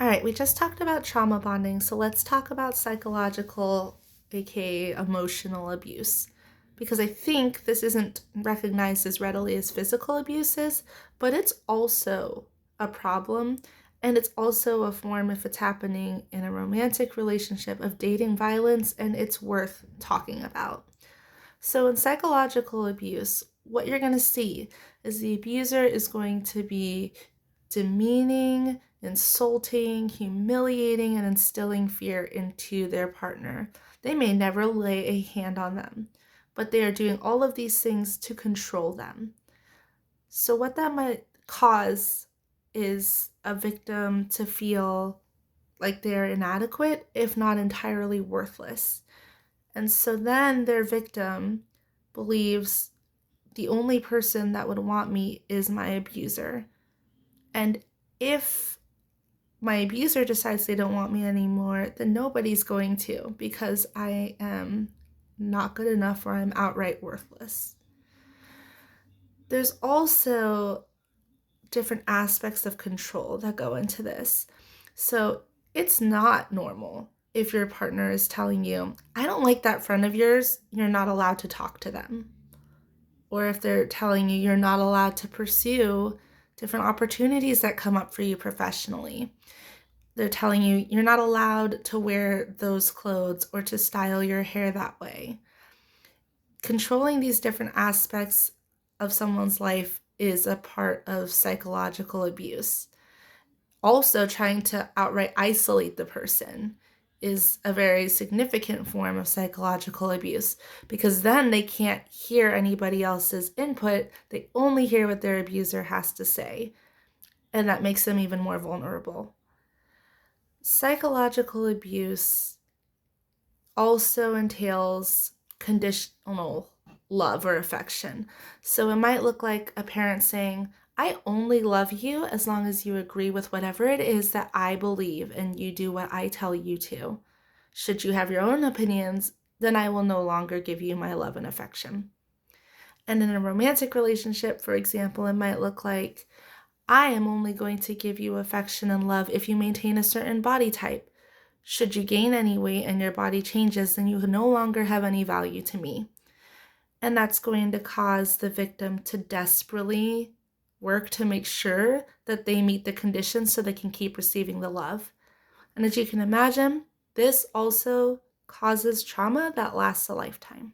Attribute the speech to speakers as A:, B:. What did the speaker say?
A: All right, we just talked about trauma bonding, so let's talk about psychological, aka emotional abuse. Because I think this isn't recognized as readily as physical abuses, but it's also a problem. And it's also a form, if it's happening in a romantic relationship, of dating violence, and it's worth talking about. So, in psychological abuse, what you're going to see is the abuser is going to be demeaning, insulting, humiliating, and instilling fear into their partner. They may never lay a hand on them, but they are doing all of these things to control them. So, what that might cause is a victim to feel like they're inadequate, if not entirely worthless. And so then their victim believes the only person that would want me is my abuser. And if my abuser decides they don't want me anymore, then nobody's going to, because I am not good enough or I'm outright worthless. There's also different aspects of control that go into this. So it's not normal if your partner is telling you, I don't like that friend of yours, you're not allowed to talk to them. Or if they're telling you you're not allowed to pursue different opportunities that come up for you professionally. They're telling you you're not allowed to wear those clothes or to style your hair that way. Controlling these different aspects of someone's life is a part of psychological abuse. Also, trying to outright isolate the person is a very significant form of psychological abuse, because then they can't hear anybody else's input. They only hear what their abuser has to say, and that makes them even more vulnerable. Psychological abuse also entails conditional love or affection. So it might look like a parent saying, I only love you as long as you agree with whatever it is that I believe and you do what I tell you to. Should you have your own opinions, then I will no longer give you my love and affection. And in a romantic relationship, for example, it might look like, I am only going to give you affection and love if you maintain a certain body type. Should you gain any weight and your body changes, then you no longer have any value to me. And that's going to cause the victim to desperately work to make sure that they meet the conditions so they can keep receiving the love. And as you can imagine, this also causes trauma that lasts a lifetime.